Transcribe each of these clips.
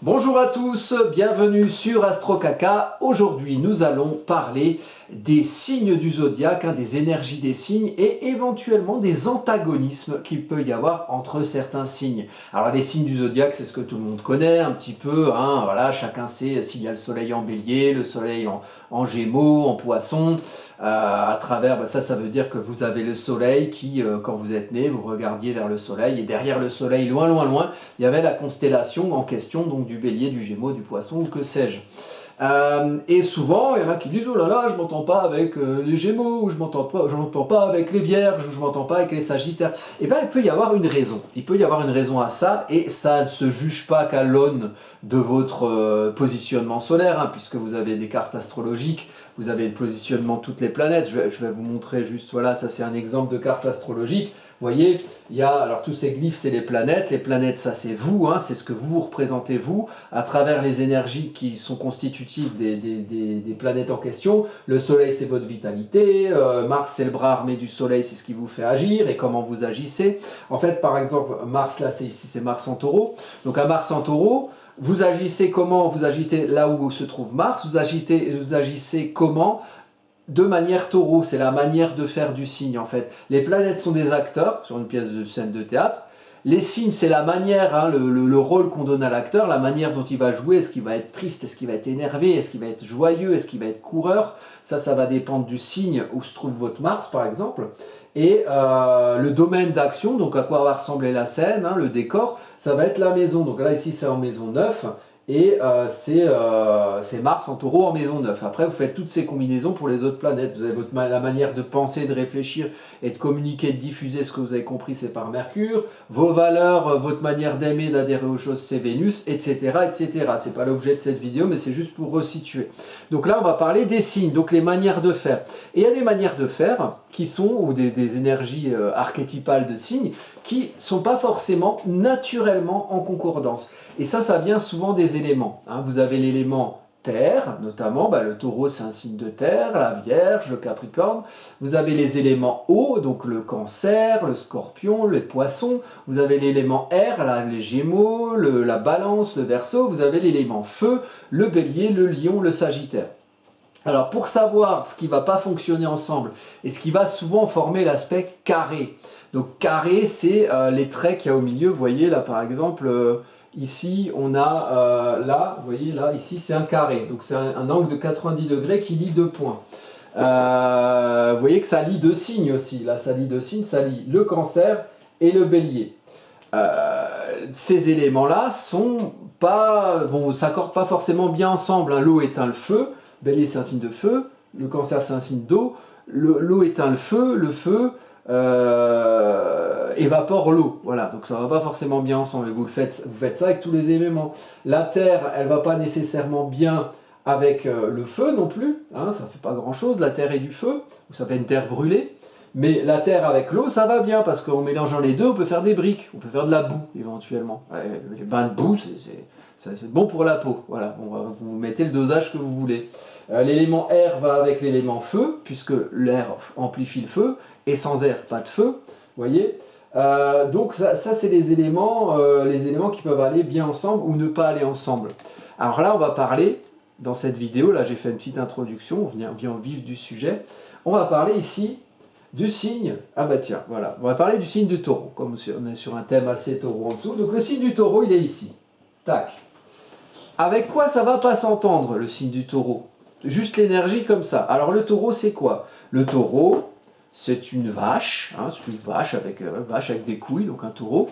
Bonjour à tous, bienvenue sur AstroCaca. Aujourd'hui, nous allons parler des signes du zodiaque, des énergies des signes et éventuellement des antagonismes qu'il peut y avoir entre certains signes. Alors les signes du zodiaque, c'est ce que tout le monde connaît un petit peu, voilà, chacun sait s'il y a le soleil en bélier, le soleil en gémeaux, en poisson. À travers, ça veut dire que vous avez le soleil qui, quand vous êtes né, vous regardiez vers le soleil et derrière le soleil, loin, loin, loin, il y avait la constellation en question, donc du bélier, du gémeaux, du poisson ou que sais-je. Et souvent, il y en a qui disent « Oh là là, je m'entends pas avec les Gémeaux, ou je m'entends pas avec les Vierges, ou je m'entends pas avec les Sagittaires. » Eh bien, il peut y avoir une raison. Il peut y avoir une raison à ça, et ça ne se juge pas qu'à l'aune de votre positionnement solaire, puisque vous avez des cartes astrologiques, vous avez le positionnement de toutes les planètes. Je vais vous montrer juste, voilà, ça c'est un exemple de carte astrologique. Vous voyez, il y a, alors tous ces glyphes, c'est les planètes ça c'est vous, c'est ce que vous représentez vous, à travers les énergies qui sont constitutives des planètes en question. Le soleil c'est votre vitalité, Mars c'est le bras armé du soleil, c'est ce qui vous fait agir et comment vous agissez. En fait, par exemple, Mars là, c'est ici, c'est Mars en taureau, donc à Mars en taureau, vous agissez comment? Vous agissez là où se trouve Mars, vous agissez comment? De manière taureau, c'est la manière de faire du signe en fait. Les planètes sont des acteurs sur une pièce de scène de théâtre. Les signes, c'est la manière, le rôle qu'on donne à l'acteur, la manière dont il va jouer. Est-ce qu'il va être triste? Est-ce qu'il va être énervé? Est-ce qu'il va être joyeux? Est-ce qu'il va être coureur? Ça va dépendre du signe où se trouve votre Mars par exemple. Et le domaine d'action, donc à quoi va ressembler la scène, le décor, ça va être la maison. Donc là ici c'est en maison 9. Et c'est Mars en taureau en maison 9. Après, vous faites toutes ces combinaisons pour les autres planètes. Vous avez la manière de penser, de réfléchir et de communiquer, de diffuser. Ce que vous avez compris, c'est par Mercure. Vos valeurs, votre manière d'aimer, d'adhérer aux choses, c'est Vénus, etc. etc. C'est pas l'objet de cette vidéo, mais c'est juste pour resituer. Donc là, on va parler des signes, donc les manières de faire. Et il y a des manières de faire qui sont, ou des énergies archétypales de signes, qui ne sont pas forcément naturellement en concordance. Et ça vient souvent des éléments. Vous avez l'élément terre, notamment, le taureau c'est un signe de terre, la vierge, le capricorne. Vous avez les éléments eau, donc le cancer, le scorpion, les poissons. Vous avez l'élément air, les gémeaux, la balance, le verseau. Vous avez l'élément feu, le bélier, le lion, le sagittaire. Alors pour savoir ce qui ne va pas fonctionner ensemble et ce qui va souvent former l'aspect carré. Donc carré, c'est les traits qu'il y a au milieu. Vous voyez là par exemple, ici on a, là, vous voyez là, ici c'est un carré. Donc c'est un angle de 90 degrés qui lie deux points. Vous voyez que ça lie deux signes aussi. Là ça lie deux signes, ça lie le cancer et le bélier. Ces éléments-là sont pas, s'accordent pas forcément bien ensemble. L'eau éteint le feu. Bélier c'est un signe de feu, le cancer c'est un signe d'eau, l'eau éteint le feu évapore l'eau, voilà, donc ça va pas forcément bien ensemble, vous faites ça avec tous les éléments. La terre, elle va pas nécessairement bien avec le feu non plus, ça fait pas grand chose, la terre et du feu, ça fait une terre brûlée, mais la terre avec l'eau ça va bien, parce qu'en mélangeant les deux on peut faire des briques, on peut faire de la boue éventuellement, les bains de boue c'est bon pour la peau, voilà, vous mettez le dosage que vous voulez. L'élément air va avec l'élément feu, puisque l'air amplifie le feu, et sans air, pas de feu, vous voyez. Donc ça c'est les éléments qui peuvent aller bien ensemble ou ne pas aller ensemble. Alors là, on va parler, dans cette vidéo, là j'ai fait une petite introduction, on vient au vif du sujet, on va parler ici du signe, tiens, voilà, on va parler du signe du taureau, comme on est sur un thème assez taureau en dessous, donc le signe du taureau, il est ici, tac. Avec quoi ça va pas s'entendre, le signe du taureau? Juste l'énergie comme ça. Alors le taureau, c'est quoi? Le taureau, c'est une vache, c'est une vache avec des couilles, donc un taureau,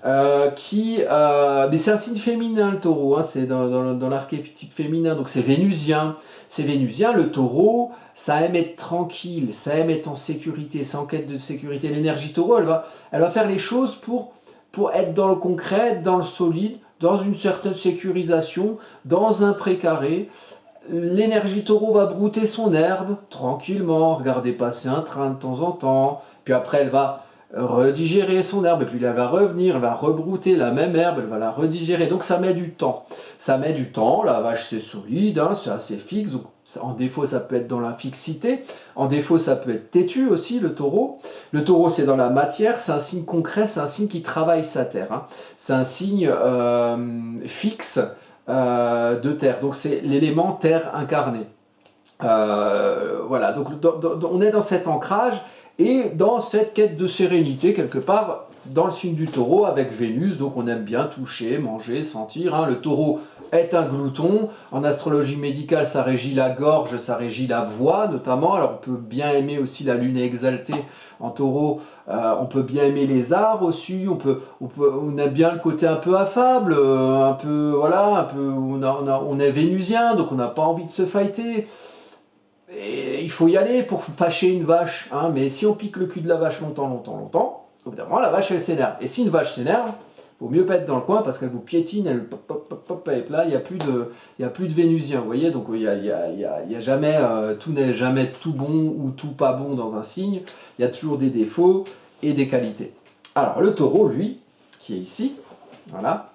mais c'est un signe féminin le taureau, c'est dans l'archétype féminin, donc c'est vénusien. C'est vénusien, le taureau, ça aime être tranquille, ça aime être en sécurité, c'est en quête de sécurité. L'énergie taureau, elle va faire les choses pour être dans le concret, dans le solide, dans une certaine sécurisation, dans un précaré. L'énergie taureau va brouter son herbe tranquillement, regarder passer un train de temps en temps, puis après elle va redigérer son herbe, et puis elle va revenir, elle va rebrouter la même herbe, elle va la redigérer, donc ça met du temps. Ça met du temps, la vache c'est solide, c'est assez fixe, donc en défaut ça peut être dans la fixité, en défaut ça peut être têtu aussi le taureau. Le taureau c'est dans la matière, c'est un signe concret, c'est un signe qui travaille sa terre, c'est un signe fixe, de terre. Donc c'est l'élément terre incarné. Voilà, donc on est dans cet ancrage et dans cette quête de sérénité quelque part dans le signe du taureau avec Vénus, donc on aime bien toucher, manger, sentir. Hein. Le taureau est un glouton, en astrologie médicale ça régit la gorge, ça régit la voix notamment, alors on peut bien aimer aussi la lune exaltée en taureau, on peut bien aimer les arts aussi, on aime bien le côté un peu affable, un peu, voilà, un peu, on est vénusien, donc on n'a pas envie de se fighter. Et il faut y aller pour fâcher une vache, hein, mais si on pique le cul de la vache longtemps, au bout d'un moment, la vache elle s'énerve. Et si une vache s'énerve, il vaut mieux pas être dans le coin parce qu'elle vous piétine, elle pop, pop, pop, pop, et là il n'y a plus de Vénusien, vous voyez, donc il y a jamais, tout n'est jamais tout bon ou tout pas bon dans un signe, il y a toujours des défauts et des qualités. Alors le taureau, lui, qui est ici, voilà,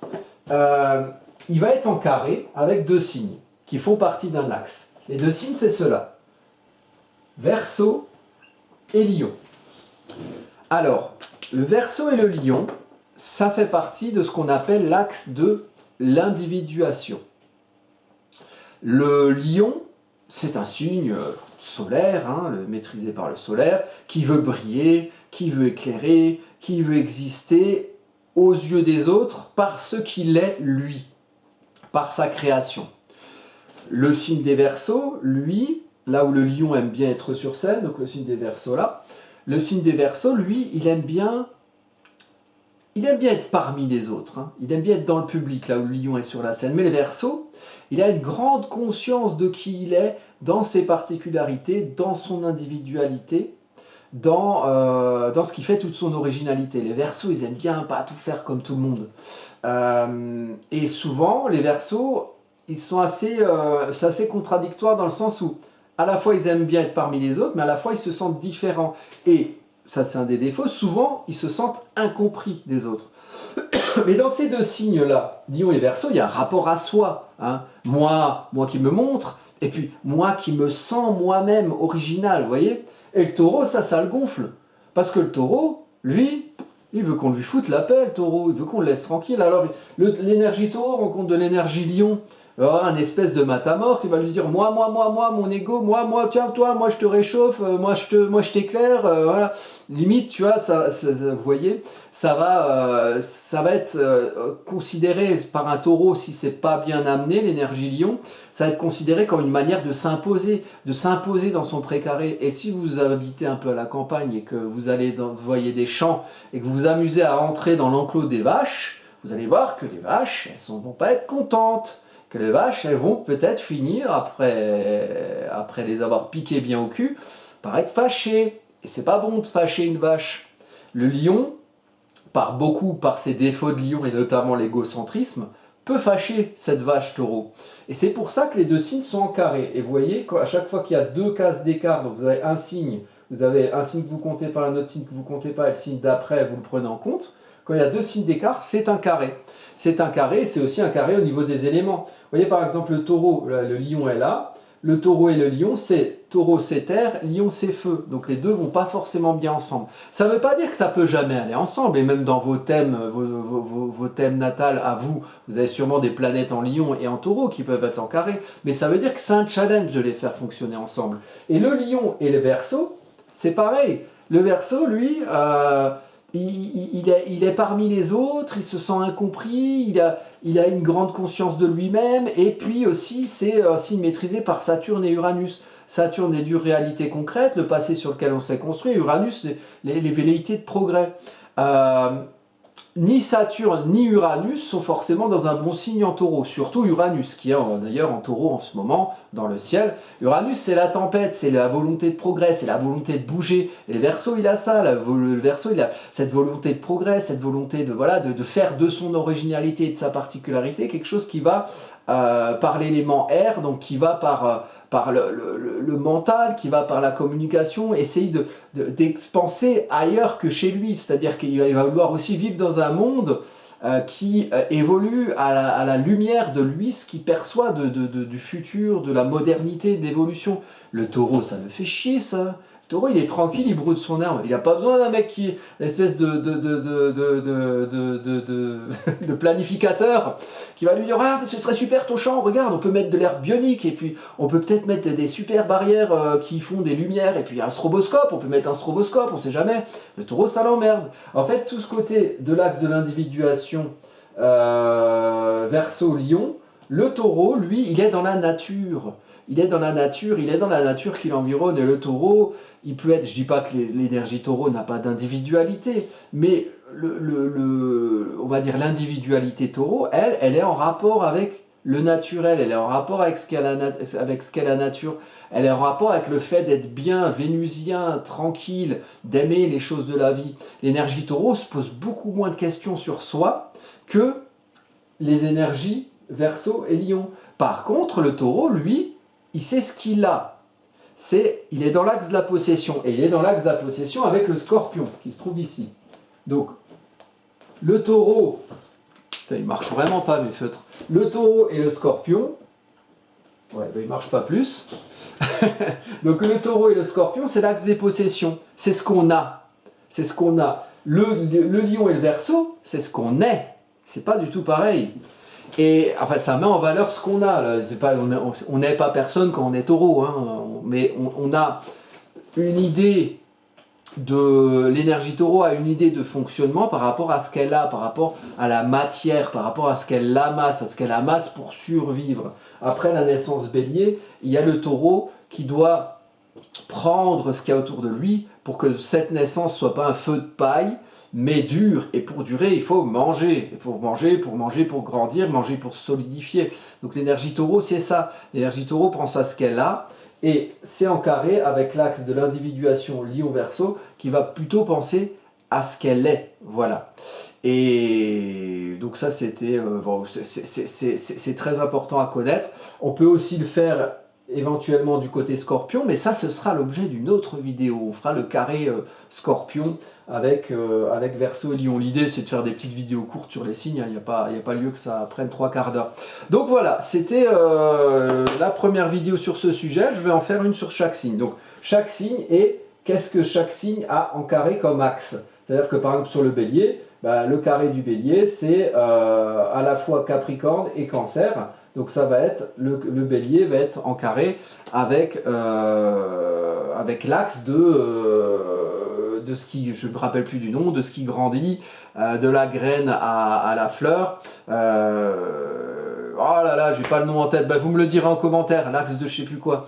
il va être en carré avec deux signes qui font partie d'un axe. Les deux signes, c'est ceux-là. Verseau et Lion. Alors, le Verseau et le Lion, ça fait partie de ce qu'on appelle l'axe de l'individuation. Le Lion, c'est un signe solaire, hein, maîtrisé par le solaire, qui veut briller, qui veut éclairer, qui veut exister aux yeux des autres parce qu'il est lui, par sa création. Le signe des Verseaux, lui, là où le lion aime bien être sur scène, donc le signe des Verseaux là, le signe des Verseaux, lui, il aime bien être parmi les autres, hein. Il aime bien être dans le public, là où le lion est sur la scène. Mais les Verseaux, il a une grande conscience de qui il est, dans ses particularités, dans son individualité, dans ce qui fait toute son originalité. Les Verseaux, ils aiment bien pas tout faire comme tout le monde. Et souvent, les Verseaux, ils sont c'est assez contradictoire dans le sens où à la fois ils aiment bien être parmi les autres, mais à la fois ils se sentent différents. Et ça c'est un des défauts, souvent ils se sentent incompris des autres. Mais dans ces deux signes-là, Lion et Verseau, il y a un rapport à soi. Hein. Moi qui me montre, et puis moi qui me sens moi-même original, vous voyez. Et le taureau, ça le gonfle. Parce que le taureau, lui, il veut qu'on lui foute la paix, le taureau, il veut qu'on le laisse tranquille. Alors l'énergie taureau rencontre de l'énergie lion. Il va y avoir un espèce de matamor qui va lui dire moi, mon ego, moi, tiens, toi, moi je te réchauffe, moi je t'éclaire, voilà. Limite, tu vois, vous voyez, ça va être considéré par un taureau, si c'est pas bien amené, l'énergie lion, ça va être considéré comme une manière de s'imposer dans son précaré. Et si vous habitez un peu à la campagne et que vous voyez des champs et que vous vous amusez à entrer dans l'enclos des vaches, vous allez voir que les vaches, elles ne vont pas être contentes. Que les vaches, elles vont peut-être finir, après les avoir piquées bien au cul, par être fâchées. Et c'est pas bon de fâcher une vache. Le lion, par ses défauts de lion, et notamment l'égocentrisme, peut fâcher cette vache taureau. Et c'est pour ça que les deux signes sont en carré. Et vous voyez, à chaque fois qu'il y a deux cases d'écart, donc vous avez un signe que vous comptez pas, un autre signe que vous comptez pas, et le signe d'après, vous le prenez en compte. Quand il y a deux signes d'écart, c'est un carré. C'est un carré, c'est aussi un carré au niveau des éléments. Vous voyez par exemple le taureau, le lion est là, le taureau et le lion, taureau c'est terre, lion c'est feu. Donc les deux vont pas forcément bien ensemble. Ça ne veut pas dire que ça peut jamais aller ensemble, et même dans vos thèmes, vos thèmes natals à vous, vous avez sûrement des planètes en lion et en taureau qui peuvent être en carré, mais ça veut dire que c'est un challenge de les faire fonctionner ensemble. Et le lion et le Verseau, c'est pareil. Le Verseau, lui... il est parmi les autres, il se sent incompris, il a une grande conscience de lui-même, et puis aussi c'est un signe maîtrisé par Saturne et Uranus. Saturne est due réalité concrète, le passé sur lequel on s'est construit, Uranus, les velléités de progrès. Ni Saturne ni Uranus sont forcément dans un bon signe en taureau, surtout Uranus, qui est d'ailleurs en taureau en ce moment dans le ciel. Uranus, c'est la tempête, c'est la volonté de progrès, c'est la volonté de bouger. Et le Verseau, il a ça, le Verseau, il a cette volonté de progrès, cette volonté de faire de son originalité et de sa particularité quelque chose qui va par l'élément air, donc qui va par le mental, qui va par la communication, essayer d'expanser ailleurs que chez lui. C'est-à-dire qu'il va vouloir aussi vivre dans un monde qui évolue à la lumière de lui, ce qu'il perçoit du futur, de la modernité, de l'évolution. Le taureau, ça me fait chier, ça. Taureau, il est tranquille, il brûle son herbe. Il n'a pas besoin d'un mec qui est une espèce de planificateur qui va lui dire ah, ce serait super ton champ, regarde, on peut mettre de l'herbe bionique et puis on peut peut-être mettre des super barrières qui font des lumières et puis un stroboscope, on peut mettre un stroboscope, on sait jamais. Le Taureau, ça l'emmerde. En fait, tout ce côté de l'axe de l'individuation Verseau-Lion, le Taureau, lui, il est dans la nature. Il est dans la nature qui l'environne. Et le Taureau, il peut être, je dis pas que l'énergie Taureau n'a pas d'individualité, mais on va dire l'individualité Taureau, elle est en rapport avec le naturel, elle est en rapport avec ce qu'est la nature, elle est en rapport avec le fait d'être bien, vénusien, tranquille, d'aimer les choses de la vie. L'énergie Taureau se pose beaucoup moins de questions sur soi que les énergies Verseau et Lion. Par contre, le Taureau, lui, il sait ce qu'il a. Il est dans l'axe de la possession. Et il est dans l'axe de la possession avec le Scorpion, qui se trouve ici. Donc, le Taureau... Putain, il marche vraiment pas, mes feutres. Le Taureau et le Scorpion... Ouais, ben, il marche pas plus. Donc, le Taureau et le Scorpion, c'est l'axe des possessions. C'est ce qu'on a. C'est ce qu'on a. Le Lion et le Verseau, c'est ce qu'on est. C'est pas du tout pareil. Et enfin, ça met en valeur ce qu'on a. On n'est pas personne quand on est Taureau, hein, mais on a une idée de l'énergie Taureau a une idée de fonctionnement par rapport à ce qu'elle a, par rapport à la matière, par rapport à ce qu'elle amasse, pour survivre. Après la naissance Bélier, il y a le Taureau qui doit prendre ce qu'il y a autour de lui pour que cette naissance soit pas un feu de paille, mais dur. Et pour durer, il faut manger. Pour grandir, manger pour se solidifier. Donc l'énergie Taureau, c'est ça. L'énergie Taureau prend ça ce qu'elle a, et c'est en carré avec l'axe de l'individuation Lion-Verseau qui va plutôt penser à ce qu'elle est. Voilà. Et donc ça, c'était c'est très important à connaître. On peut aussi le faire éventuellement du côté Scorpion, mais ça, ce sera l'objet d'une autre vidéo. On fera le carré Scorpion avec Verseau et Lion. L'idée, c'est de faire des petites vidéos courtes sur les signes. Il n'y a pas lieu que ça prenne 3/4 d'heure. Donc voilà, c'était la première vidéo sur ce sujet. Je vais en faire une sur chaque signe. Donc chaque signe, et qu'est-ce que chaque signe a en carré comme axe? C'est-à-dire que par exemple sur le Bélier, le carré du Bélier, c'est à la fois Capricorne et Cancer. Donc ça va être, le Bélier va être en carré avec l'axe de ce qui, je ne me rappelle plus du nom, de ce qui grandit, de la graine à la fleur. Oh là là, j'ai pas le nom en tête, vous me le direz en commentaire, l'axe de je sais plus quoi.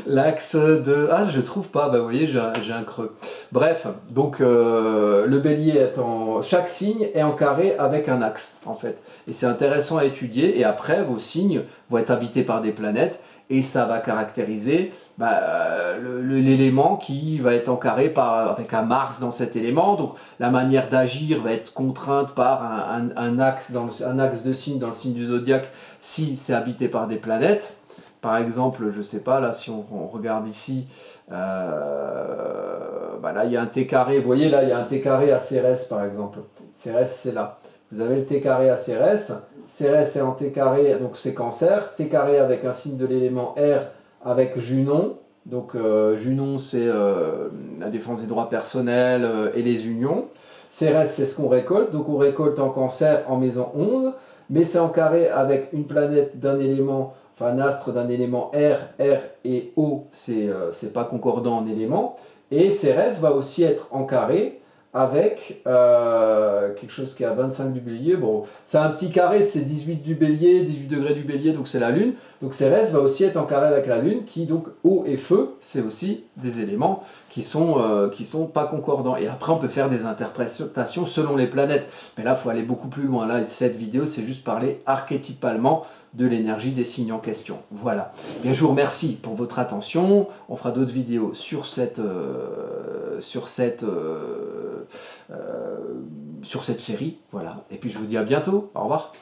L'axe de... Ah, je trouve pas, vous voyez, j'ai un creux. Bref, donc le Bélier est chaque signe est en carré avec un axe, en fait. Et c'est intéressant à étudier, et après, vos signes vont être habités par des planètes, et ça va caractériser l'élément qui va être en carré avec un Mars dans cet élément. Donc la manière d'agir va être contrainte par un axe de signe dans le signe du zodiaque si c'est habité par des planètes. Par exemple, je sais pas, là si on regarde ici, là il y a un T carré, vous voyez là il y a un T carré à Cérès par exemple. Cérès c'est là. Vous avez le T carré à Cérès. Cérès est en T carré, donc c'est Cancer. T carré avec un signe de l'élément R avec Junon. Donc Junon c'est la défense des droits personnels et les unions. Cérès c'est ce qu'on récolte, donc on récolte en Cancer en maison 11, mais c'est en carré avec une planète d'un élément, enfin un astre d'un élément R et O, c'est pas concordant en éléments. Et Cérès va aussi être en carré avec quelque chose qui est à 25 du Bélier. Bon, c'est un petit carré, c'est 18 du Bélier, 18 degrés du Bélier, donc c'est la Lune. Donc Cérès va aussi être en carré avec la Lune, qui donc eau et feu, c'est aussi des éléments qui sont pas concordants. Et après, on peut faire des interprétations selon les planètes. Mais là, il faut aller beaucoup plus loin. Là, cette vidéo, c'est juste parler archétypalement de l'énergie des signes en question. Voilà. Bien, je vous remercie pour votre attention. On fera d'autres vidéos sur cette série. Voilà. Et puis, je vous dis à bientôt. Au revoir.